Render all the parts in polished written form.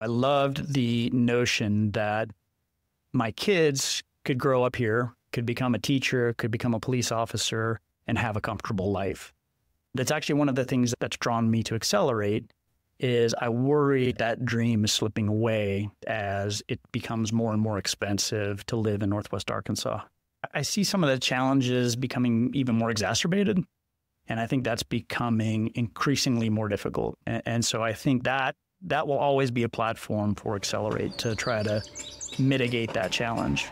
I loved the notion that my kids could grow up here, could become a teacher, could become a police officer, and have a comfortable life. That's actually one of the things that's drawn me to Excellerate is I worry that dream is slipping away as it becomes more and more expensive to live in Northwest Arkansas. I see some of the challenges becoming even more exacerbated, and I think that's becoming increasingly more difficult. And so I think that will always be a platform for Excellerate to try to mitigate that challenge.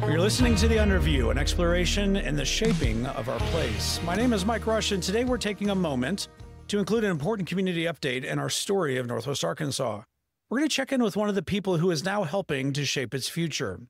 You're listening to The Underview, an exploration in the shaping of our place. My name is Mike Rush, and today we're taking a moment to include an important community update in our story of Northwest Arkansas. We're going to check in with one of the people who is now helping to shape its future.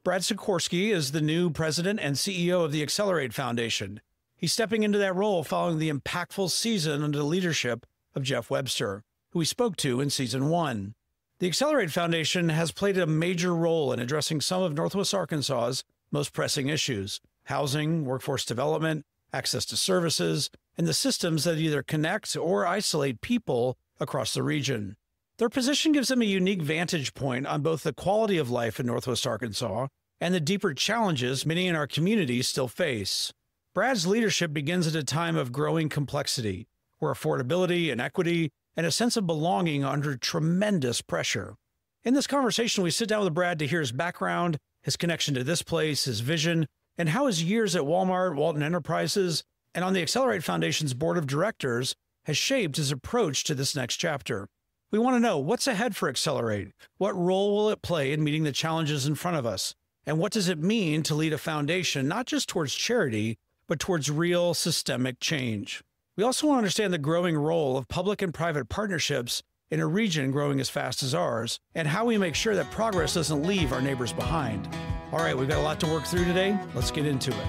Brad Sikorski is the new president and CEO of the Excellerate Foundation. He's stepping into that role following the impactful season under the leadership of Jeff Webster, who we spoke to in Season 1. The Excellerate Foundation has played a major role in addressing some of Northwest Arkansas's most pressing issues: housing, workforce development, access to services, and the systems that either connect or isolate people across the region. Their position gives them a unique vantage point on both the quality of life in Northwest Arkansas and the deeper challenges many in our community still face. Brad's leadership begins at a time of growing complexity, where affordability and equity and a sense of belonging are under tremendous pressure. In this conversation, we sit down with Brad to hear his background, his connection to this place, his vision, and how his years at Walmart, Walton Enterprises, and on the Excellerate Foundation's board of directors has shaped his approach to this next chapter. We want to know what's ahead for Excellerate, what role will it play in meeting the challenges in front of us, and what does it mean to lead a foundation not just towards charity, but towards real systemic change. We also want to understand the growing role of public and private partnerships in a region growing as fast as ours, and how we make sure that progress doesn't leave our neighbors behind. All right, we've got a lot to work through today. Let's get into it.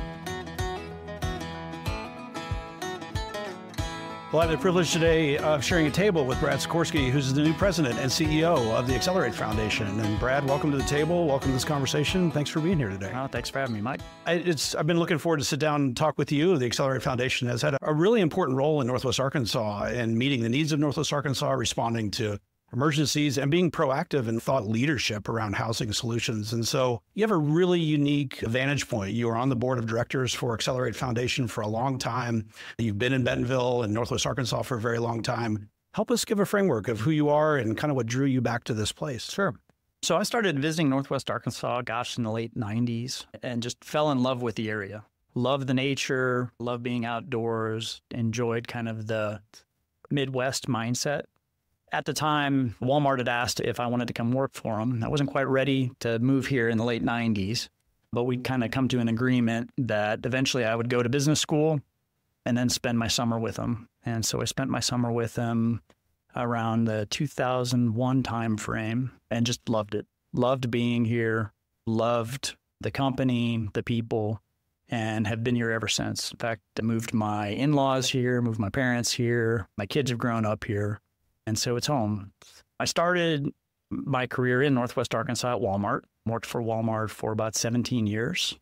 Well, I have the privilege today of sharing a table with Brad Sikorski, who's the new president and CEO of the Excellerate Foundation. And Brad, welcome to the table. Welcome to this conversation. Thanks for being here today. Oh, thanks for having me, Mike. I've been looking forward to sit down and talk with you. The Excellerate Foundation has had a really important role in Northwest Arkansas in meeting the needs of Northwest Arkansas, responding to emergencies, and being proactive in thought leadership around housing solutions. And so you have a really unique vantage point. You are on the board of directors for Excellerate Foundation for a long time. You've been in Bentonville and Northwest Arkansas for a very long time. Help us give a framework of who you are and kind of what drew you back to this place. Sure. So I started visiting Northwest Arkansas, in the late 90s, and just fell in love with the area. Loved the nature, loved being outdoors, enjoyed kind of the Midwest mindset. At the time, Walmart had asked if I wanted to come work for them. I wasn't quite ready to move here in the late 90s, but we'd kind of come to an agreement that eventually I would go to business school and then spend my summer with them. And so I spent my summer with them around the 2001 time frame and just loved it. Loved being here, loved the company, the people, and have been here ever since. In fact, I moved my in-laws here, moved my parents here. My kids have grown up here. And so it's home. I started my career in Northwest Arkansas at Walmart, worked for Walmart for about 17 years,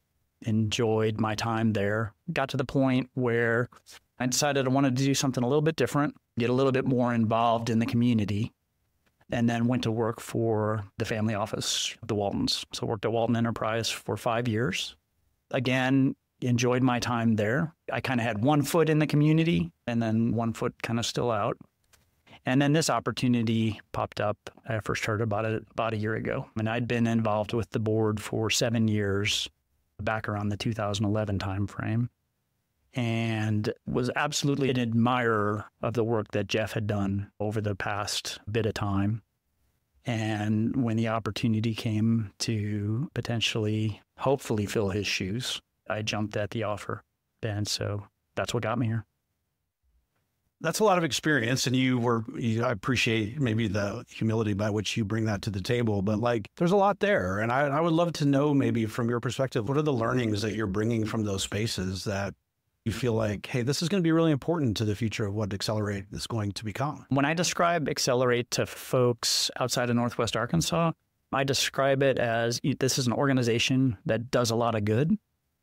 enjoyed my time there, got to the point where I decided I wanted to do something a little bit different, get a little bit more involved in the community, and then went to work for the family office of the Waltons. So worked at Walton Enterprises for 5 years. Again, enjoyed my time there. I kind of had one foot in the community and then one foot kind of still out. And then this opportunity popped up. I first heard about it about a year ago. And I'd been involved with the board for 7 years, back around the 2011 timeframe, and was absolutely an admirer of the work that Jeff had done over the past bit of time. And when the opportunity came to potentially, hopefully fill his shoes, I jumped at the offer. And so that's what got me here. That's a lot of experience, and I appreciate maybe the humility by which you bring that to the table, but like there's a lot there. And I would love to know, maybe from your perspective, what are the learnings that you're bringing from those spaces that you feel like, hey, this is going to be really important to the future of what Excellerate is going to become? When I describe Excellerate to folks outside of Northwest Arkansas, I describe it as this is an organization that does a lot of good,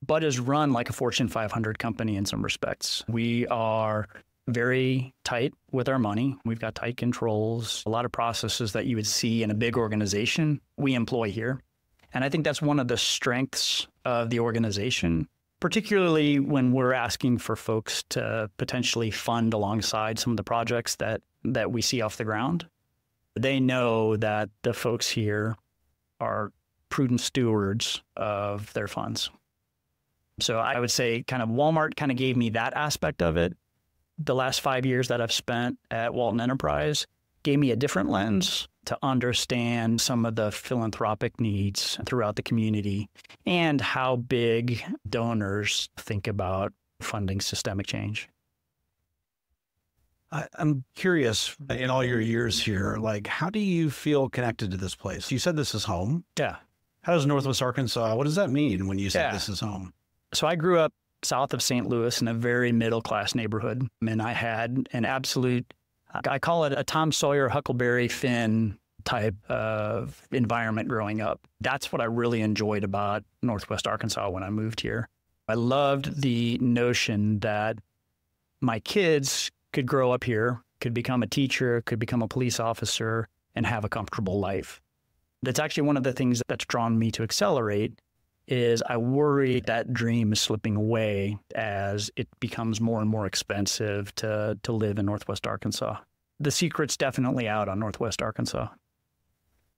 but is run like a Fortune 500 company in some respects. We are very tight with our money. We've got tight controls, a lot of processes that you would see in a big organization we employ here. And I think that's one of the strengths of the organization, particularly when we're asking for folks to potentially fund alongside some of the projects that we see off the ground. They know that the folks here are prudent stewards of their funds. So I would say kind of Walmart kind of gave me that aspect of it. The last 5 years that I've spent at Walton Enterprise gave me a different lens to understand some of the philanthropic needs throughout the community and how big donors think about funding systemic change. I'm curious, in all your years here, like, how do you feel connected to this place? You said this is home. Yeah. How does Northwest Arkansas, what does that mean when you say this is home? So I grew up south of St. Louis in a very middle-class neighborhood. And I had an absolute, I call it a Tom Sawyer, Huckleberry Finn type of environment growing up. That's what I really enjoyed about Northwest Arkansas when I moved here. I loved the notion that my kids could grow up here, could become a teacher, could become a police officer, and have a comfortable life. That's actually one of the things that's drawn me to Excellerate is I worry that dream is slipping away as it becomes more and more expensive to live in Northwest Arkansas. The secret's definitely out on Northwest Arkansas.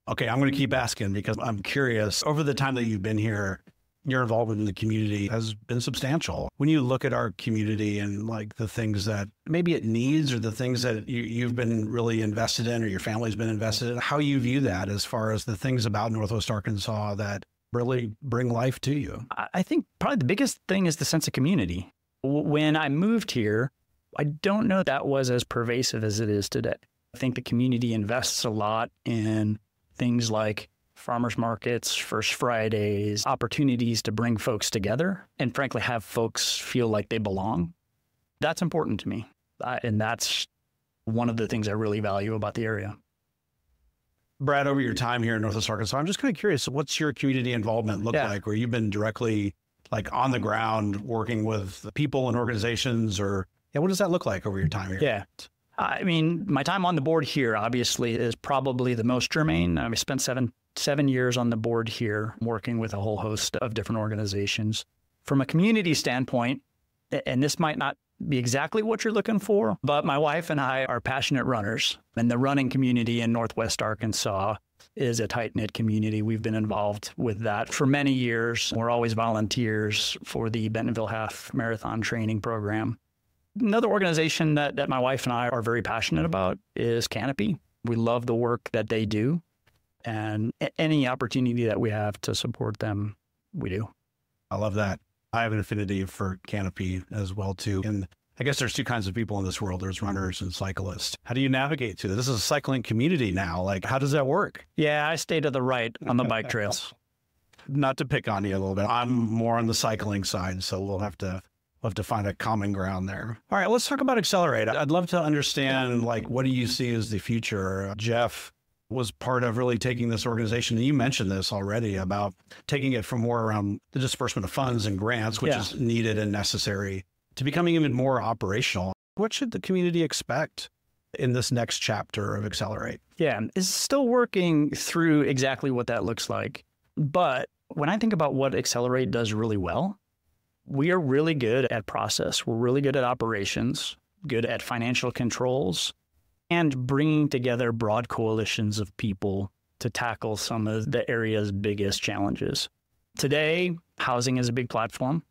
Okay, I'm going to keep asking because I'm curious. Over the time that you've been here, your involvement in the community has been substantial. When you look at our community and like the things that maybe it needs or the things that you've been really invested in or your family's been invested in, how you view that as far as the things about Northwest Arkansas that really bring life to you? I think probably the biggest thing is the sense of community. When I moved here, I don't know that was as pervasive as it is today. I think the community invests a lot in things like farmers markets, First Fridays, opportunities to bring folks together and frankly have folks feel like they belong. That's important to me. And that's one of the things I really value about the area. Brad, over your time here in Northwest Arkansas, I'm just kind of curious, what's your community involvement look like, where you've been directly like on the ground working with people and organizations, or what does that look like over your time here? Yeah. I mean, my time on the board here obviously is probably the most germane. I spent seven years on the board here working with a whole host of different organizations. From a community standpoint, and this might not be exactly what you're looking for, but my wife and I are passionate runners, and the running community in Northwest Arkansas is a tight-knit community. We've been involved with that for many years. We're always volunteers for the Bentonville Half Marathon training program. Another organization that my wife and I are very passionate about is Canopy. We love the work that they do, and any opportunity that we have to support them, we do. I love that. I have an affinity for Canopy as well, too. And I guess there's two kinds of people in this world. There's runners and cyclists. How do you navigate through this? This is a cycling community now. Like, how does that work? Yeah, I stay to the right on the bike trails. Not to pick on you a little bit. I'm more on the cycling side, so we'll have to find a common ground there. All right, let's talk about Excellerate. I'd love to understand, like, what do you see as the future? Jeff was part of really taking this organization, and you mentioned this already, about taking it from more around the disbursement of funds and grants, which is needed and necessary, to becoming even more operational. What should the community expect in this next chapter of Excellerate? Yeah, it's still working through exactly what that looks like. But when I think about what Excellerate does really well, we are really good at process. We're really good at operations, good at financial controls, and bringing together broad coalitions of people to tackle some of the area's biggest challenges. Today, housing is a big platform.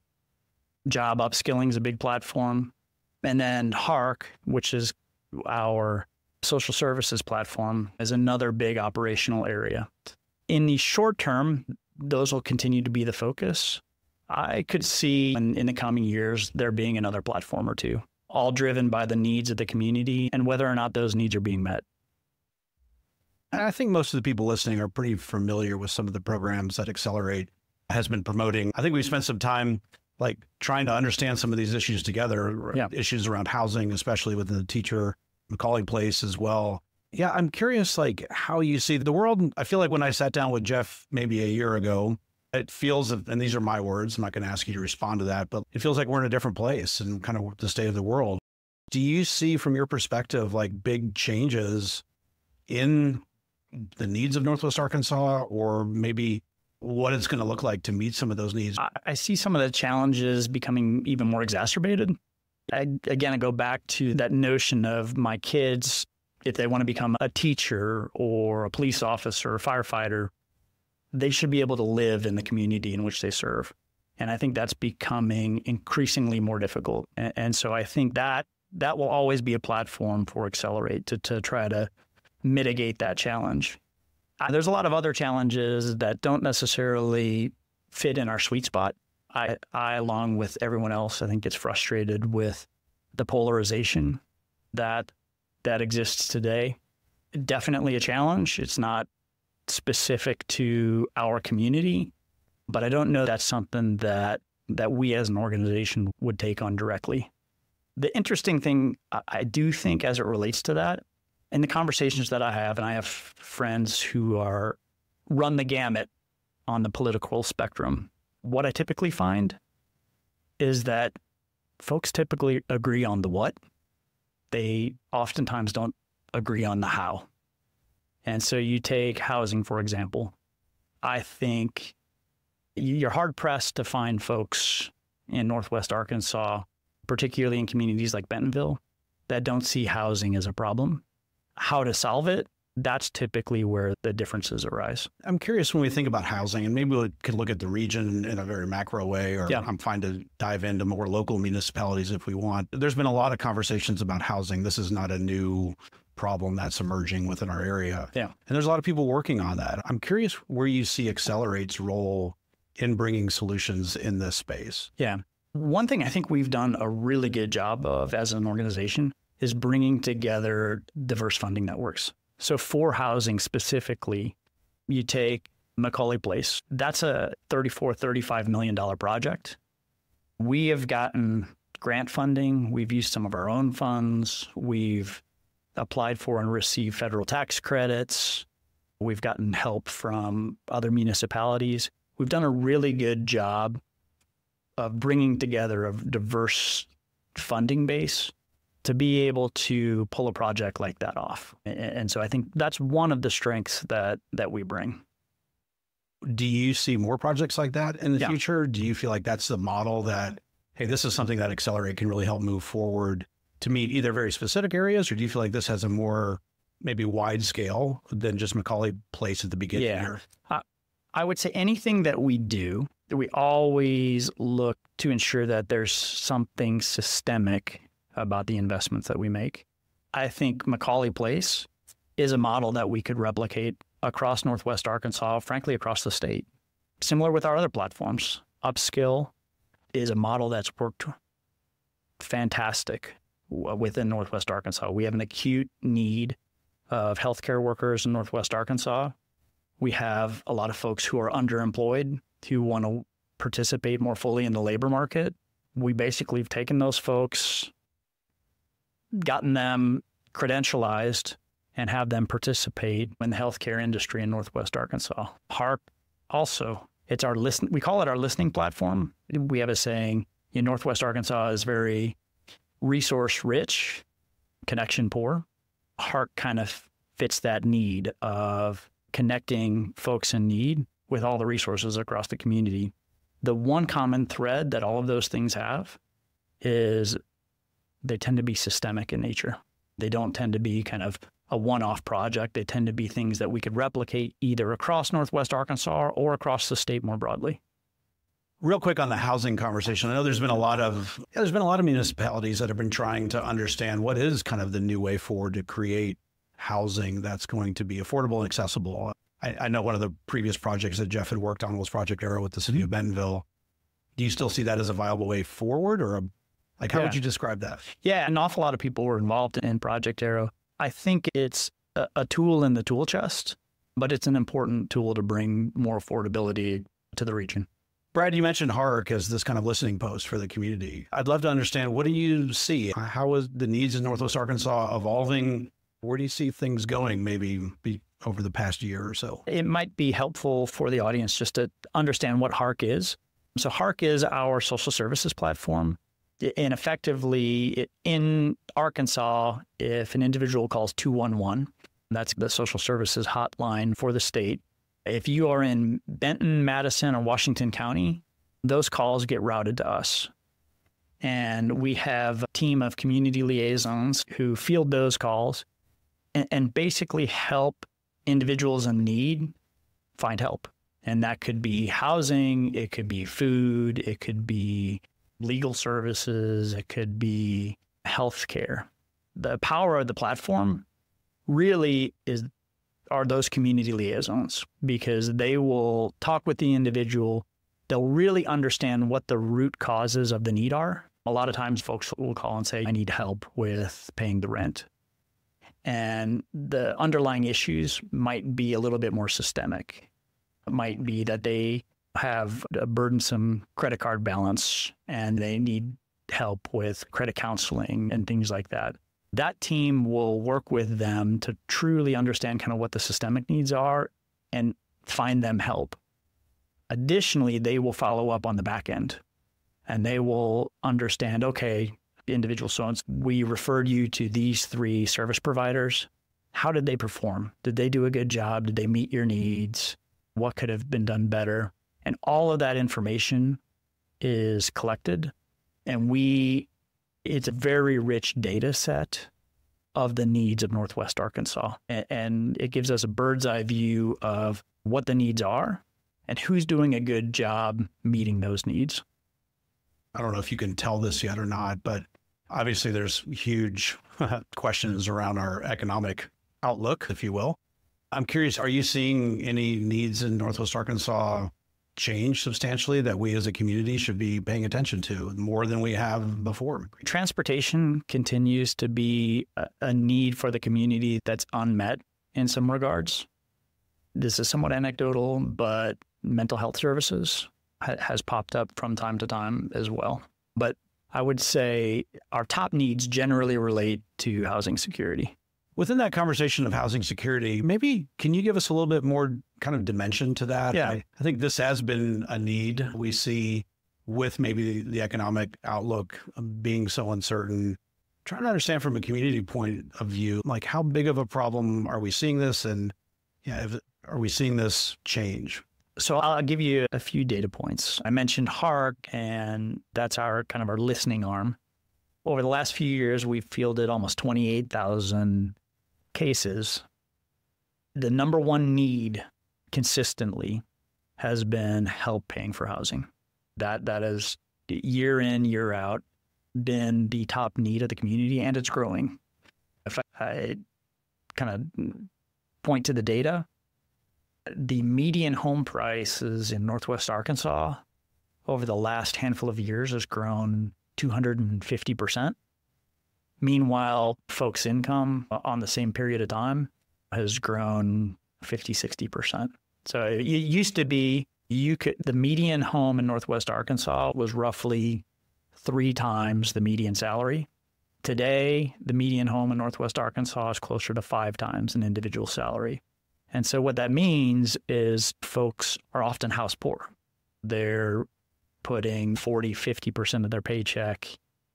Job upskilling is a big platform. And then Hark, which is our Social services platform is another big operational area. In the short term, those will continue to be the focus. I could see in the coming years there being another platform or two, all driven by the needs of the community and whether or not those needs are being met. I think most of the people listening are pretty familiar with some of the programs that Excellerate has been promoting. I think we've spent some time like trying to understand some of these issues together, issues around housing, especially within the teacher Macaulay Place as well. Yeah, I'm curious like how you see the world. I feel like when I sat down with Jeff maybe a year ago, it feels, and these are my words, I'm not going to ask you to respond to that, but it feels like we're in a different place and kind of the state of the world. Do you see from your perspective like big changes in the needs of Northwest Arkansas, or maybe what it's going to look like to meet some of those needs? I see some of the challenges becoming even more exacerbated. I go back to that notion of my kids, if they want to become a teacher or a police officer or a firefighter, they should be able to live in the community in which they serve. And I think that's becoming increasingly more difficult. And so I think that will always be a platform for Excellerate to try to mitigate that challenge. There's a lot of other challenges that don't necessarily fit in our sweet spot. I, along with everyone else, I think gets frustrated with the polarization that exists today. Definitely a challenge. It's not specific to our community, but I don't know that's something that we as an organization would take on directly. The interesting thing I do think as it relates to that, in the conversations that I have, and I have friends who run the gamut on the political spectrum, what I typically find is that folks typically agree on the what. They oftentimes don't agree on the how. And so you take housing, for example. I think you're hard-pressed to find folks in Northwest Arkansas, particularly in communities like Bentonville, that don't see housing as a problem. How to solve it, that's typically where the differences arise. I'm curious when we think about housing, and maybe we could look at the region in a very macro way, or I'm fine to dive into more local municipalities if we want. There's been a lot of conversations about housing. This is not a new problem that's emerging within our area. Yeah. And there's a lot of people working on that. I'm curious where you see Excelerate's role in bringing solutions in this space. Yeah. One thing I think we've done a really good job of as an organization is bringing together diverse funding networks. So for housing specifically, you take Macaulay Place. That's a $34-35 million project. We have gotten grant funding. We've used some of our own funds. We've applied for and received federal tax credits. We've gotten help from other municipalities. We've done a really good job of bringing together a diverse funding base to be able to pull a project like that off. And so I think that's one of the strengths that we bring. Do you see more projects like that in the future? Do you feel like that's the model that, hey, this is something that Excellerate can really help move forward to meet either very specific areas, or do you feel like this has a more maybe wide scale than just Macaulay Place at the beginning here? I would say anything that we do, we always look to ensure that there's something systemic about the investments that we make. I think Macaulay Place is a model that we could replicate across Northwest Arkansas, frankly, across the state. Similar with our other platforms. Upskill is a model that's worked fantastic within Northwest Arkansas. We have an acute need of healthcare workers in Northwest Arkansas. We have a lot of folks who are underemployed, who want to participate more fully in the labor market. We basically have taken those folks, gotten them credentialized, and have them participate in the healthcare industry in Northwest Arkansas. Hark also, it's our we call it our listening platform. We have a saying, Northwest Arkansas is very resource rich, connection poor. Hark kind of fits that need of connecting folks in need with all the resources across the community. The one common thread that all of those things have is they tend to be systemic in nature. They don't tend to be kind of a one-off project. They tend to be things that we could replicate either across Northwest Arkansas or across the state more broadly. Real quick on the housing conversation. I know there's been a lot of municipalities that have been trying to understand what is kind of the new way forward to create housing that's going to be affordable and accessible. I know one of the previous projects that Jeff had worked on was Project Arrow with the city of Bentonville. Do you still see that as a viable way forward, or how would you describe that? Yeah, an awful lot of people were involved in Project Arrow. I think it's a tool in the tool chest, but it's an important tool to bring more affordability to the region. Brad, you mentioned Hark as this kind of listening post for the community. I'd love to understand, what do you see? How is the needs in Northwest Arkansas evolving? Where do you see things going maybe over the past year or so? It might be helpful for the audience just to understand what Hark is. So Hark is our social services platform. And effectively, in Arkansas, if an individual calls 211, that's the social services hotline for the state. If you are in Benton, Madison, or Washington County, those calls get routed to us. And we have a team of community liaisons who field those calls and basically help individuals in need find help. And that could be housing, it could be food, it could be legal services, it could be healthcare. The power of the platform really are those community liaisons, because they will talk with the individual. They'll really understand what the root causes of the need are. A lot of times folks will call and say, I need help with paying the rent. And the underlying issues might be a little bit more systemic. It might be that they have a burdensome credit card balance and they need help with credit counseling and things like that. That team will work with them to truly understand kind of what the systemic needs are and find them help. Additionally, they will follow up on the back end and they will understand, okay, individual so-and-so, we referred you to these 3 service providers. How did they perform? Did they do a good job? Did they meet your needs? What could have been done better? And all of that information is collected, and it's a very rich data set of the needs of Northwest Arkansas. And it gives us a bird's eye view of what the needs are and who's doing a good job meeting those needs. I don't know if you can tell this yet or not, but obviously there's huge questions around our economic outlook, if you will. I'm curious, are you seeing any needs in Northwest Arkansas change substantially that we as a community should be paying attention to more than we have before? Transportation continues to be a need for the community that's unmet in some regards. This is somewhat anecdotal, but mental health services has popped up from time to time as well. But I would say our top needs generally relate to housing security. Within that conversation of housing security, maybe can you give us a little bit more kind of dimension to that? Yeah. I think this has been a need we see with maybe the economic outlook being so uncertain. Trying to understand from a community point of view, like how big of a problem are we seeing this, and are we seeing this change? So I'll give you a few data points. I mentioned Hark, and that's our kind of our listening arm. Over the last few years, we've fielded almost 28,000 cases. The number one need consistently has been help paying for housing. That has year in, year out been the top need of the community, and it's growing. If I kind of point to the data, the median home prices in Northwest Arkansas over the last handful of years has grown 250%. Meanwhile, folks' income on the same period of time has grown 50, 60%. So it used to be the median home in Northwest Arkansas was roughly 3 times the median salary. Today, the median home in Northwest Arkansas is closer to 5 times an individual salary. And so what that means is folks are often house poor. They're putting 40, 50% of their paycheck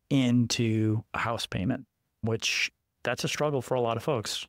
into a house payment, which that's a struggle for a lot of folks.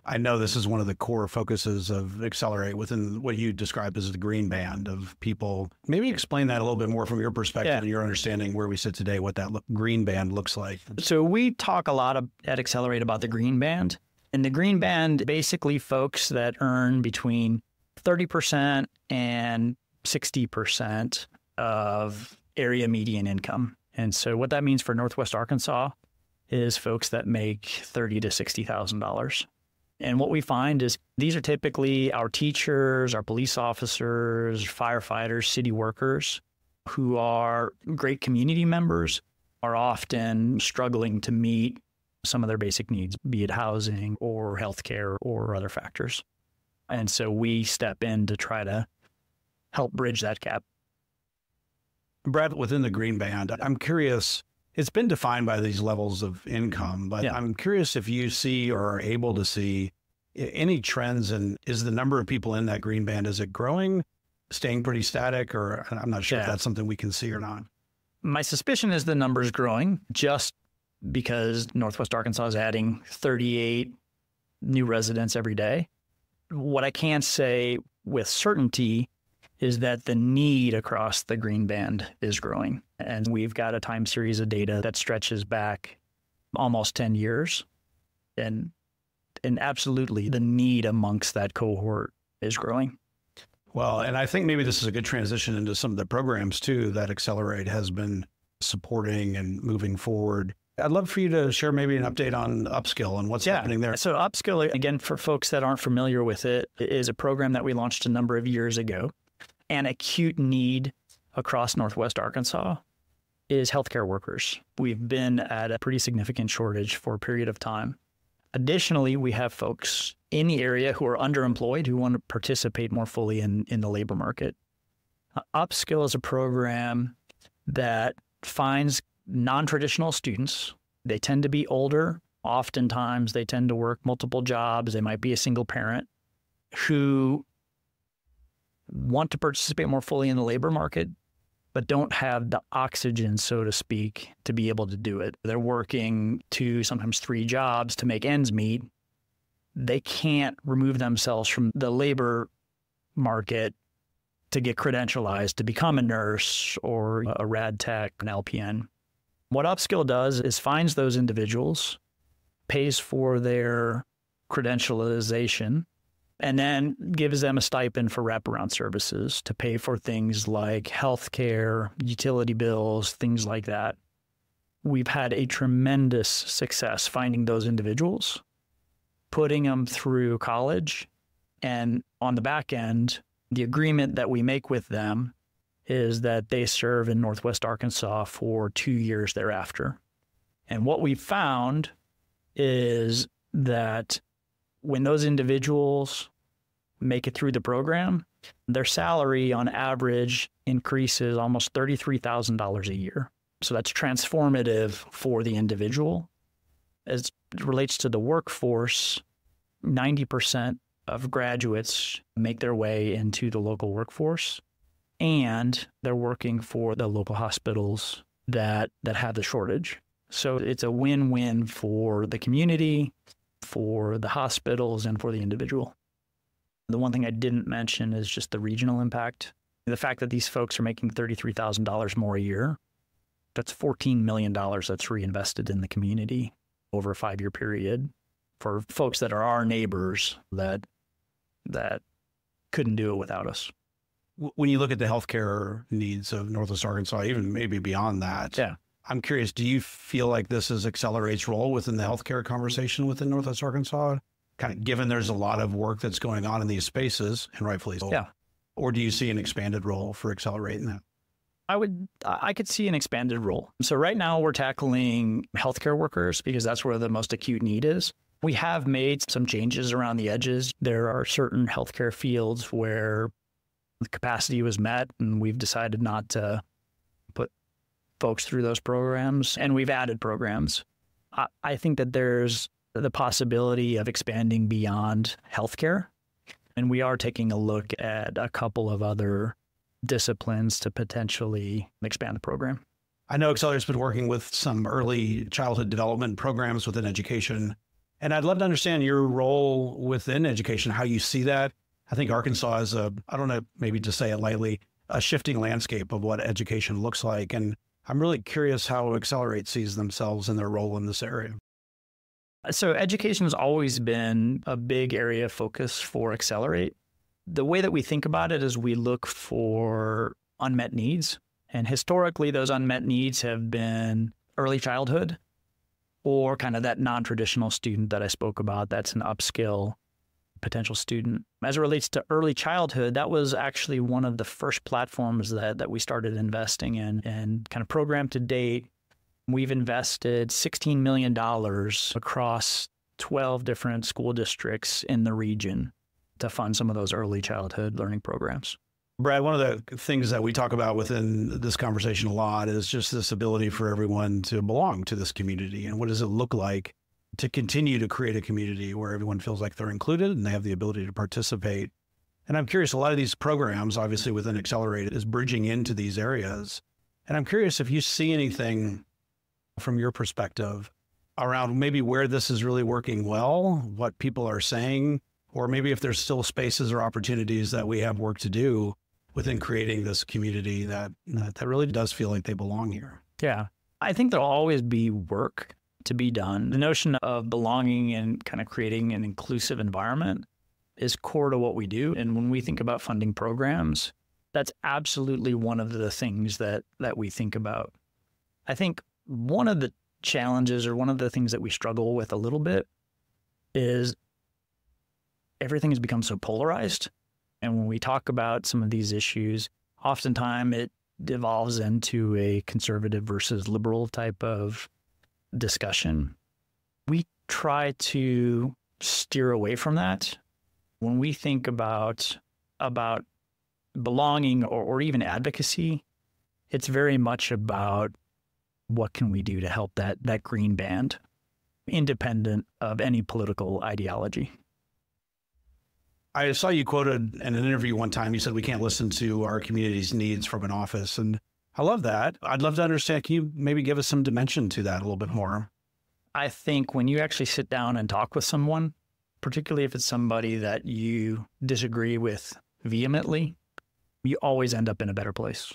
I know this is one of the core focuses of Excellerate within what you describe as the green band of people. Maybe explain that a little bit more from your perspective and your understanding where we sit today, what that green band looks like. So we talk a lot at Excellerate about the green band. And the green band, basically folks that earn between 30% and 60% of area median income. And so what that means for Northwest Arkansas is folks that make $30,000 to $60,000. And what we find is these are typically our teachers, our police officers, firefighters, city workers who are great community members, are often struggling to meet some of their basic needs, be it housing or healthcare or other factors. And so we step in to try to help bridge that gap. Brad, within the green band, I'm curious, it's been defined by these levels of income, but I'm curious if you see or are able to see any trends, and is the number of people in that green band, is it growing, staying pretty static, or I'm not sure if that's something we can see or not. My suspicion is the number is growing just because Northwest Arkansas is adding 38 new residents every day. What I can say with certainty is that the need across the green band is growing. And we've got a time series of data that stretches back almost 10 years. And absolutely the need amongst that cohort is growing. Well, and I think maybe this is a good transition into some of the programs too that Excellerate has been supporting and moving forward. I'd love for you to share maybe an update on Upskill and what's happening there. So Upskill, again, for folks that aren't familiar with it, is a program that we launched a number of years ago. An acute need across Northwest Arkansas is healthcare workers. We've been at a pretty significant shortage for a period of time. Additionally, we have folks in the area who are underemployed who want to participate more fully in the labor market. Upskill is a program that finds non-traditional students. They tend to be older. Oftentimes, they tend to work multiple jobs. They might be a single parent who want to participate more fully in the labor market, but don't have the oxygen, so to speak, to be able to do it. They're working 2, sometimes 3 jobs to make ends meet. They can't remove themselves from the labor market to get credentialized to become a nurse or a rad tech, an LPN. What Upskill does is finds those individuals, pays for their credentialization, and then gives them a stipend for wraparound services to pay for things like healthcare, utility bills, things like that. We've had a tremendous success finding those individuals, putting them through college, and on the back end, the agreement that we make with them is that they serve in Northwest Arkansas for 2 years thereafter. And what we found is that when those individuals make it through the program, their salary on average increases almost $33,000 a year. So that's transformative for the individual. As it relates to the workforce, 90% of graduates make their way into the local workforce, and they're working for the local hospitals that have the shortage. So it's a win-win for the community, for the hospitals, and for the individual. The one thing I didn't mention is just the regional impact. The fact that these folks are making $33,000 more a year, that's $14 million that's reinvested in the community over a 5-year period for folks that are our neighbors that couldn't do it without us. When you look at the healthcare needs of Northwest Arkansas, even maybe beyond that, I'm curious, do you feel like this is Excelerate's role within the healthcare conversation within Northwest Arkansas? Kind of given there's a lot of work that's going on in these spaces, and rightfully so. Yeah. Or do you see an expanded role for Excellerate in that? I could see an expanded role. So right now we're tackling healthcare workers because that's where the most acute need is. We have made some changes around the edges. There are certain healthcare fields where the capacity was met, and we've decided not to put folks through those programs, and we've added programs. I think that there's the possibility of expanding beyond healthcare, and we are taking a look at a couple of other disciplines to potentially expand the program. I know Excellerate's been working with some early childhood development programs within education, and I'd love to understand your role within education, how you see that. I think Arkansas is I don't know, maybe to say it lightly, a shifting landscape of what education looks like. And I'm really curious how Excellerate sees themselves and their role in this area. So education has always been a big area of focus for Excellerate. The way that we think about it is we look for unmet needs. And historically, those unmet needs have been early childhood or kind of that non-traditional student that I spoke about. That's an upskill potential student. As it relates to early childhood, that was actually one of the first platforms that we started investing in, and kind of program to date. We've invested $16 million across 12 different school districts in the region to fund some of those early childhood learning programs. Brad, one of the things that we talk about within this conversation a lot is just this ability for everyone to belong to this community. And what does it look like to continue to create a community where everyone feels like they're included and they have the ability to participate? And I'm curious, a lot of these programs, obviously within Excellerate, is bridging into these areas. And I'm curious if you see anything from your perspective around maybe where this is really working well, what people are saying, or maybe if there's still spaces or opportunities that we have work to do within creating this community that really does feel like they belong here. Yeah, I think there'll always be work to be done. The notion of belonging and kind of creating an inclusive environment is core to what we do. And when we think about funding programs, that's absolutely one of the things that we think about. I think one of the challenges, or one of the things that we struggle with a little bit, is everything has become so polarized. And when we talk about some of these issues, oftentimes it devolves into a conservative versus liberal type of discussion. We try to steer away from that. When we think about belonging or even advocacy, it's very much about what can we do to help that green band, independent of any political ideology. I saw you quoted in an interview one time, you said we can't listen to our community's needs from an office. And I love that. I'd love to understand. Can you maybe give us some dimension to that a little bit more? I think when you actually sit down and talk with someone, particularly if it's somebody that you disagree with vehemently, you always end up in a better place.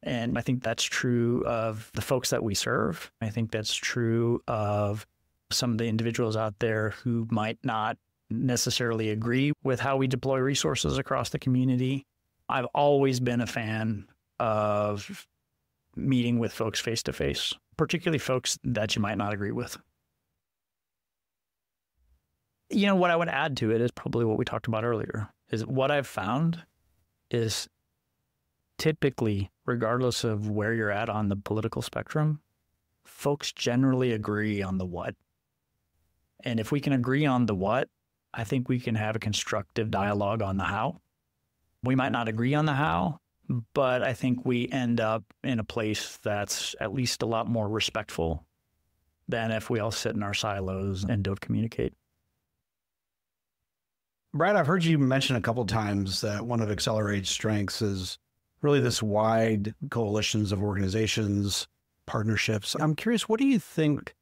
And I think that's true of the folks that we serve. I think that's true of some of the individuals out there who might not necessarily agree with how we deploy resources across the community. I've always been a fan of meeting with folks face to face, particularly folks that you might not agree with. You know, what I would add to it is probably what we talked about earlier, is what I've found is typically, regardless of where you're at on the political spectrum, folks generally agree on the what. And if we can agree on the what, I think we can have a constructive dialogue on the how. We might not agree on the how, but I think we end up in a place that's at least a lot more respectful than if we all sit in our silos and don't communicate. Brad, I've heard you mention a couple of times that one of Excelerate's strengths is really this wide coalitions of organizations, partnerships. I'm curious, what do you think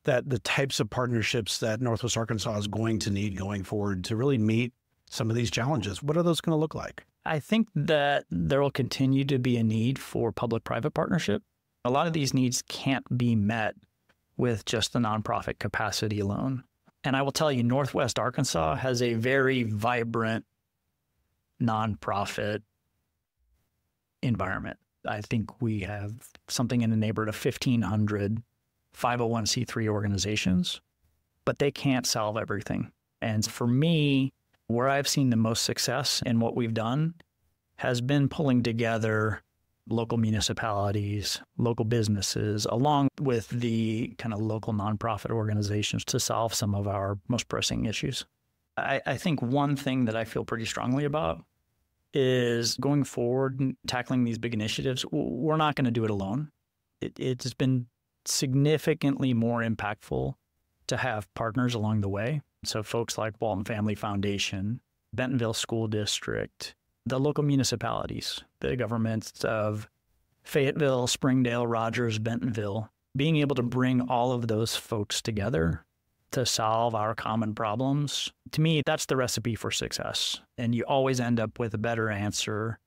that the types of partnerships that Northwest Arkansas is going to need going forward to really meet some of these challenges? What are those going to look like? I think that there will continue to be a need for public-private partnership. A lot of these needs can't be met with just the nonprofit capacity alone. And I will tell you, Northwest Arkansas has a very vibrant nonprofit environment. I think we have something in the neighborhood of 1,500 501c3 organizations, but they can't solve everything. And for me, where I've seen the most success in what we've done has been pulling together local municipalities, local businesses, along with the kind of local nonprofit organizations to solve some of our most pressing issues. I think one thing that I feel pretty strongly about is going forward and tackling these big initiatives. We're not going to do it alone. It's been significantly more impactful to have partners along the way. So folks like Walton Family Foundation, Bentonville School District, the local municipalities, the governments of Fayetteville, Springdale, Rogers, Bentonville, being able to bring all of those folks together to solve our common problems. To me, that's the recipe for success. And you always end up with a better answer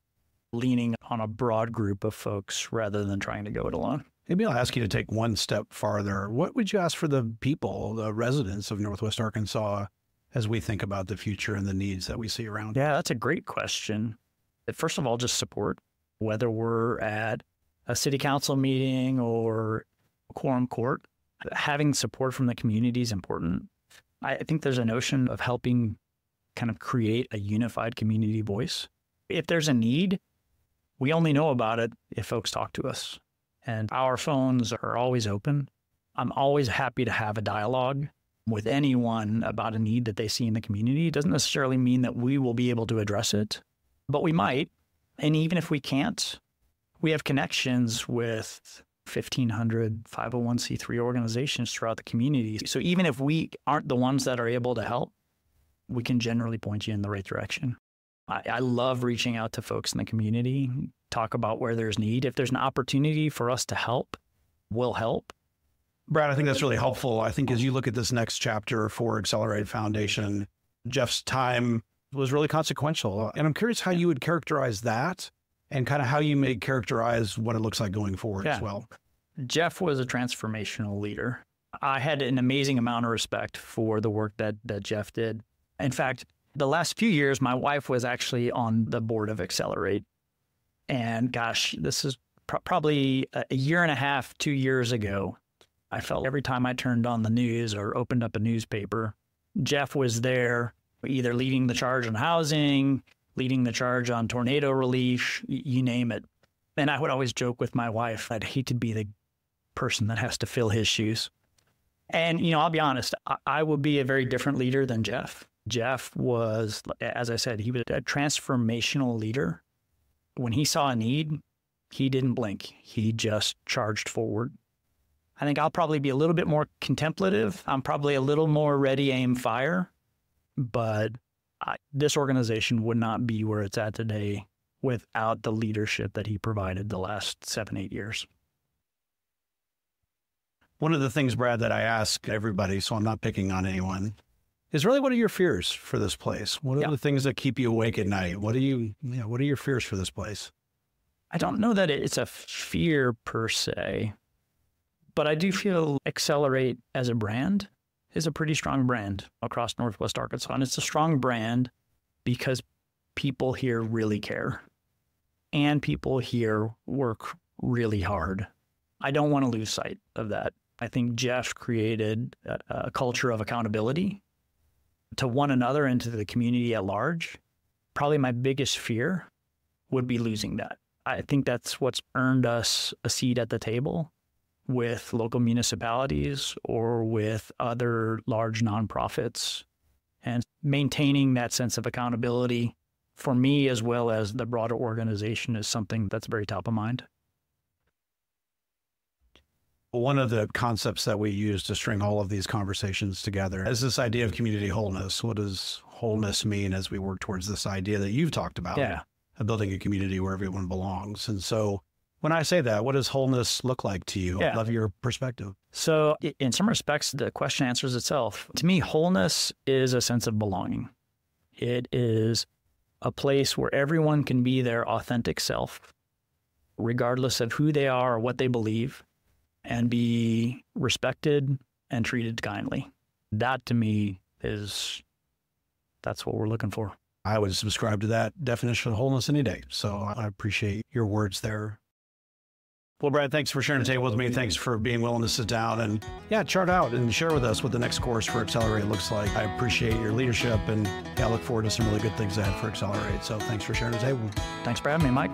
leaning on a broad group of folks rather than trying to go it alone. Maybe I'll ask you to take one step farther. What would you ask for the people, the residents of Northwest Arkansas, as we think about the future and the needs that we see around? Yeah, that's a great question. First of all, just support, whether we're at a city council meeting or a quorum court. Having support from the community is important. I think there's a notion of helping kind of create a unified community voice. If there's a need, we only know about it if folks talk to us. And our phones are always open. I'm always happy to have a dialogue with anyone about a need that they see in the community. It doesn't necessarily mean that we will be able to address it, but we might. And even if we can't, we have connections with 1,500 501c3 organizations throughout the community. So even if we aren't the ones that are able to help, we can generally point you in the right direction. I love reaching out to folks in the community, talk about where there's need. If there's an opportunity for us to help, we'll help. Brad, I think that's really helpful. I think as you look at this next chapter for Excellerate Foundation, Jeff's time was really consequential. And I'm curious how you would characterize that and kind of how you may characterize what it looks like going forward as well. Jeff was a transformational leader. I had an amazing amount of respect for the work that Jeff did. In fact, the last few years, my wife was actually on the board of Excellerate. And gosh, this is probably a year and a half, 2 years ago. I felt every time I turned on the news or opened up a newspaper, Jeff was there, either leading the charge on housing, leading the charge on tornado relief, you name it. And I would always joke with my wife, I'd hate to be the person that has to fill his shoes. And, I'll be honest, I would be a very different leader than Jeff. Jeff was, as I said, he was a transformational leader. When he saw a need, he didn't blink. He just charged forward. I think I'll probably be a little bit more contemplative. I'm probably a little more ready, aim, fire. But this organization would not be where it's at today without the leadership that he provided the last 7-8 years. One of the things, Brad, that I ask everybody, so I'm not picking on anyone, is really, what are your fears for this place? What are the things that keep you awake at night? What are your fears for this place? I don't know that it's a fear per se, but I do feel Excellerate as a brand is a pretty strong brand across Northwest Arkansas. And it's a strong brand because people here really care and people here work really hard. I don't want to lose sight of that. I think Jeff created a culture of accountability to one another and to the community at large. Probably my biggest fear would be losing that. I think that's what's earned us a seat at the table with local municipalities or with other large nonprofits. And maintaining that sense of accountability for me as well as the broader organization is something that's very top of mind. One of the concepts that we use to string all of these conversations together is this idea of community wholeness. What does wholeness mean as we work towards this idea that you've talked about, of building a community where everyone belongs? And so when I say that, what does wholeness look like to you? I'd love your perspective. So in some respects, the question answers itself. To me, wholeness is a sense of belonging. It is a place where everyone can be their authentic self, regardless of who they are or what they believe, and be respected and treated kindly. That to me that's what we're looking for. I would subscribe to that definition of wholeness any day. So I appreciate your words there. Well, Brad, thanks for sharing the table with me. Thanks for being willing to sit down and chart out and share with us what the next course for Excellerate looks like. I appreciate your leadership and I look forward to some really good things ahead for Excellerate. So thanks for sharing the table. Thanks for having me, Mike.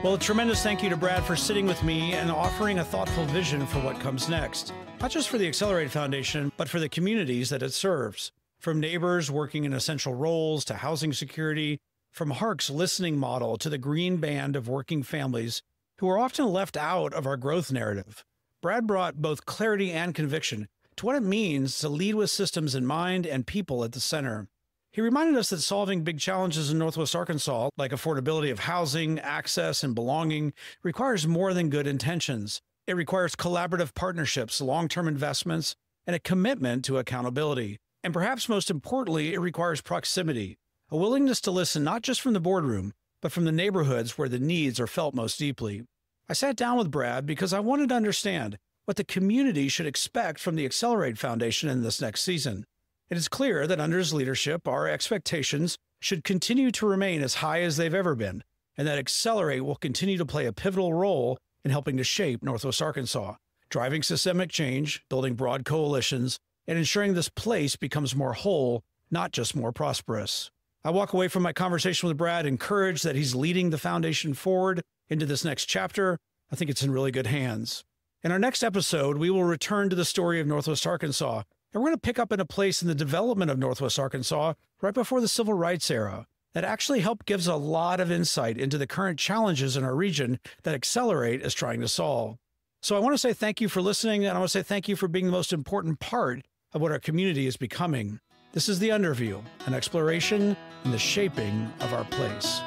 Well, a tremendous thank you to Brad for sitting with me and offering a thoughtful vision for what comes next. Not just for the Excellerate Foundation, but for the communities that it serves. From neighbors working in essential roles to housing security, from Hark's listening model to the green band of working families who are often left out of our growth narrative. Brad brought both clarity and conviction to what it means to lead with systems in mind and people at the center. He reminded us that solving big challenges in Northwest Arkansas, like affordability of housing, access, and belonging, requires more than good intentions. It requires collaborative partnerships, long-term investments, and a commitment to accountability. And perhaps most importantly, it requires proximity, a willingness to listen not just from the boardroom, but from the neighborhoods where the needs are felt most deeply. I sat down with Brad because I wanted to understand what the community should expect from the Excellerate Foundation in this next season. It is clear that under his leadership, our expectations should continue to remain as high as they've ever been, and that Excellerate will continue to play a pivotal role in helping to shape Northwest Arkansas, driving systemic change, building broad coalitions, and ensuring this place becomes more whole, not just more prosperous. I walk away from my conversation with Brad encouraged that he's leading the foundation forward into this next chapter. I think it's in really good hands. In our next episode, we will return to the story of Northwest Arkansas, and we're going to pick up in a place in the development of Northwest Arkansas right before the Civil Rights era that actually gives a lot of insight into the current challenges in our region that Excellerate is trying to solve. So I want to say thank you for listening, and I want to say thank you for being the most important part of what our community is becoming. This is The Underview, an exploration in the shaping of our place.